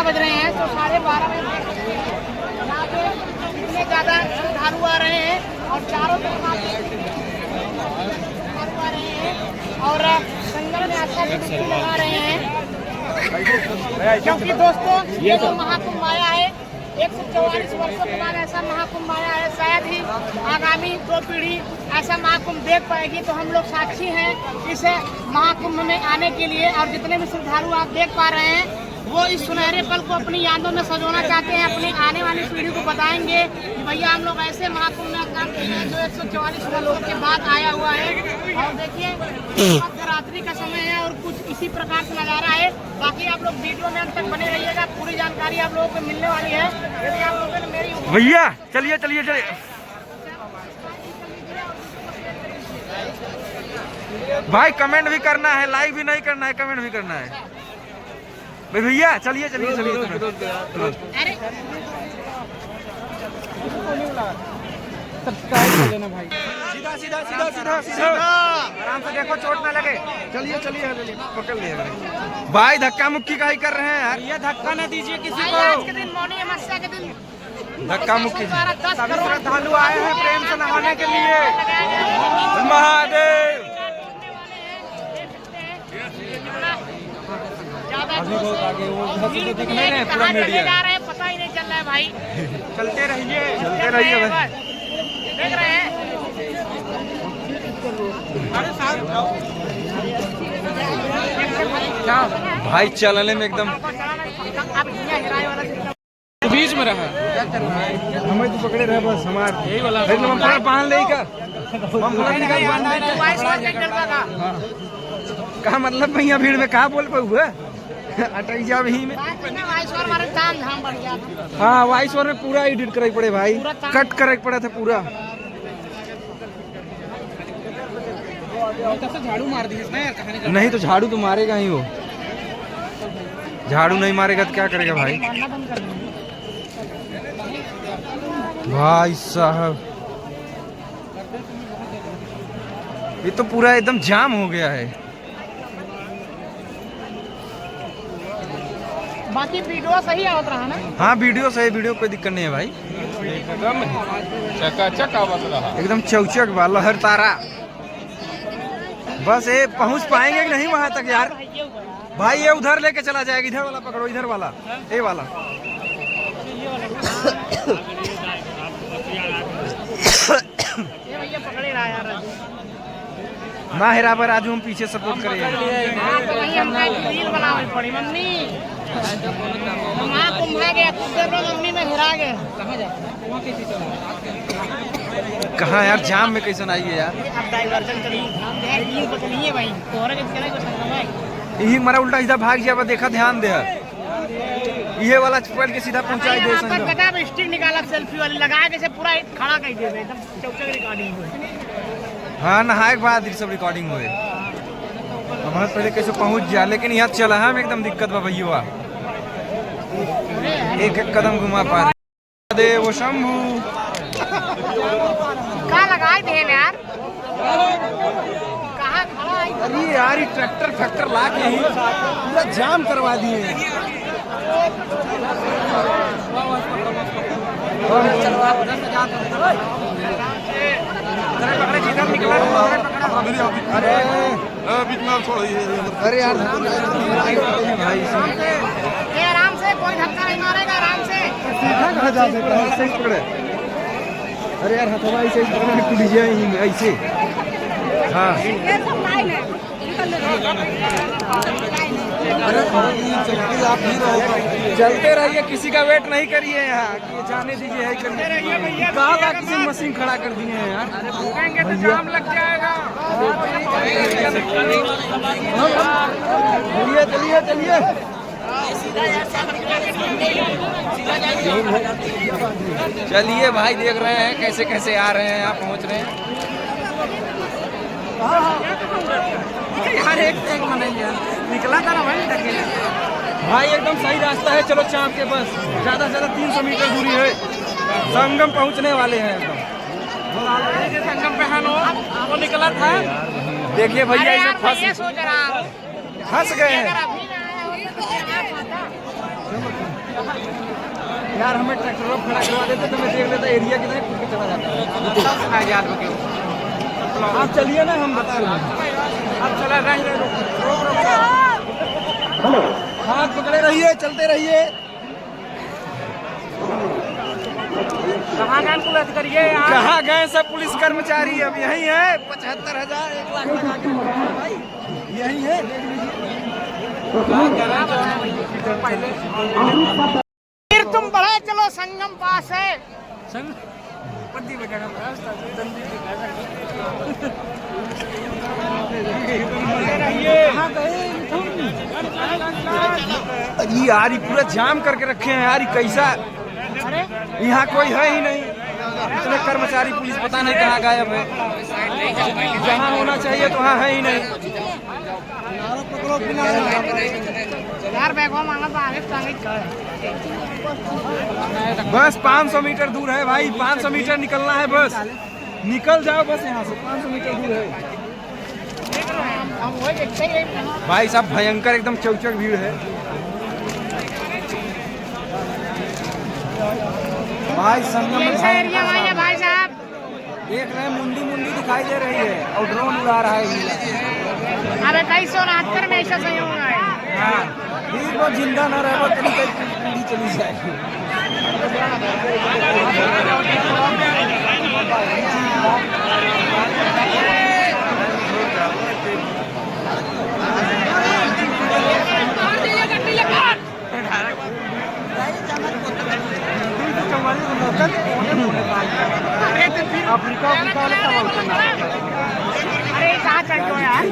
बज रहे हैं तो 12:30 बजे यहाँ पे इतने ज़्यादा श्रद्धालु आ रहे हैं और चारों तरफ श्रद्धालु आ रहे हैं और संगम में आस्था की डुबकी लगा रहे हैं, क्योंकि दोस्तों ये जो महाकुंभ आया है 144 वर्षों के बाद ऐसा महाकुंभ आया है। शायद ही आगामी 2 पीढ़ी ऐसा महाकुंभ देख पाएगी। तो हम लोग साक्षी हैं इस महाकुंभ में आने के लिए और जितने भी श्रद्धालु आप देख पा रहे हैं वो इस सुनहरे पल को अपनी यादों में सजोना चाहते हैं, अपनी आने वाली पीढ़ी को बताएंगे कि भैया हम लोग ऐसे महाकुंभ में स्नान किए हैं जो 144 वर्षों के बाद आया हुआ है। और देखिए मध्यरात्रि का समय है और कुछ इसी प्रकार से नजारा है। बाकी आप लोग वीडियो में अंत तक बने रहिएगा, पूरी जानकारी आप लोगों को मिलने वाली है। यदि आप लोगों ने मेरी भैया चलिए चलिए चलिए भाई, कमेंट भी करना है, लाइक भी नहीं करना है, कमेंट भी करना है भैया। चलिए चलिए चलिए अरे सब्सक्राइब कर लेना भाई। सीधा सीधा सीधा सीधा सीधा आराम से देखो, चोट ना लगे। चलिए चलिए पकड़ लिया भाई, धक्का मुक्की का ही कर रहे हैं यार। ये धक्का न दीजिए किसी आज के दिन मौनी अमावस्या के दिन धक्का मुक्की। सभी श्रद्धालु आए हैं प्रेम से नहाने के लिए। महादेव अभी बहुत आगे वो उधर से तो दिख नहीं रहे, पूरा कहाँ चले मीडिया जा रहे हैं पता ही नहीं चल रहा है भाई। चलते रहिए भाई। देख रहे हैं भाई चलने में एकदम बीच में रहा। हमें तो पकड़े रहे बस हमार यही वाला बांध ले का मतलब भैया भीड़ में कहा बोल पे हुआ अटैया भी में। हाँ वॉइस ओवर में पूरा एडिट करे पड़े भाई, कट करे पड़ा था पूरा। झाड़ू मार दी इसने। नहीं तो झाड़ू तो मारेगा ही वो, झाड़ू नहीं मारेगा तो क्या करेगा भाई। भाई साहब ये तो पूरा एकदम जाम हो गया है। बाकी वीडियो सही आवत रहा ना? हाँ वीडियो सही, वीडियो कोई दिक्कत नहीं है भाई। एकदम चकाचक आवाज रहा, एकदम चौचक वाला हर तारा। बस ये पहुंच पाएंगे कि नहीं वहां तक यार। भाई ये उधर लेके चला जाएगा, इधर वाला पकड़ो, इधर वाला, ये वाला। ये भैया पकड़े रहा यार। ना हेरा पर आज हम पीछे सपोर्ट करेंगे। रील बनानी पड़ी मम्मी, महाकुंभ आ गया कुछ देर में मम्मी में हिरा गए। कहाँ यार जाम में कैसे आई है यार। अब डाइवर्जन चलिए भाई, तोहरे के चले को संगम है यही हमारा उल्टा सीधा भाग जाए, देखा ध्यान दे ये वाला पलट के सीधा पहुंचाई दे। गजब स्टिक निकाला सेल्फी वाली लगा के से पूरा खड़ा कर दे एकदम चौचक रिकॉर्डिंग हुई। हाँ नहाए के बाद सब रिकॉर्डिंग हुए। हमारे पहले कैसे पहुंच जा, लेकिन यहाँ चला हम एकदम दिक्कत बा भैया, एक एक कदम घुमा पा रहे। देव शंभू कहाँ लगाए थे यार, कहाँ खड़ा है? अरे यार ये ट्रैक्टर फैक्टर ला के ही पूरा जाम करवा दिए। अरे यार भाई आराम से, कोई धक्का नहीं मारेगा, आराम से। कहाँ जा सकता है, ऐसे ही पकड़े। अरे यार हथवा ऐसे ही पकड़े टूट जाए ऐसे। हाँ चलते रहिए, किसी का वेट नहीं करिए यहाँ कि जाने दीजिए है करिए। कहाँ किसी मशीन खड़ा कर दिए हैं यार, रुकेंगे तो जाम लग जाएगा। चलिए चलिए चलिए चलिए भाई, देख रहे हैं कैसे कैसे आ रहे हैं, यहाँ पहुँच रहे हैं। यार एक निकला था ना भाई एकदम सही रास्ता है, चलो चाँप के बस ज्यादा से ज्यादा 300 मीटर दूरी है, संगम पहुंचने वाले हैं एकदम। संगम पे है वो निकला था। देखिए भैया इसे सोच रहा फंस गए हैं। यार हमें ट्रैक्टर खड़ा करवा देते तो मैं देख लेता एरिया कितना खुद के चला जाता है। आप चलिए ना, हम बता रहे हैं। अब चला रही है, हाथ पकड़े रहिए, चलते रहिए। कहाँ गए पुलिस करिए यहाँ? कहाँ गए सब पुलिस कर्मचारी? अब यही है 75,000 1 लाख लगा के भाई यही है। फिर तुम बढ़े चलो, संगम पास है। अरे यार ये पूरा जाम करके रखे हैं यार, ये कैसा? अरे यहाँ कोई है ही नहीं, इतने कर्मचारी पुलिस पता नहीं कहाँ गायब है। जहाँ होना चाहिए तो वहाँ है ही नहीं। यार बैगवा मांगा तो आगे टांगे बस 500 मीटर दूर है भाई, 500 मीटर निकलना है बस। निकल जाओ बस यहाँ से, 500 मीटर दूर है हम वही देखते ही भाई साहब। भयंकर एकदम चौचक भीड़ है भाई। संगम में कैसा एरिया भाई है भाई साहब? देख रहे हैं, मुंडी मुंडी दिखाई दे रही है और ड्रोन उड़ा रहा है। अब 2169 में ऐसा सही होगा है। हाँ ठीक, वो जिंदा न रहे, वो कहीं पूरी चली जाए। अफ्रीका अरे कहाँ चल रहे हो यार?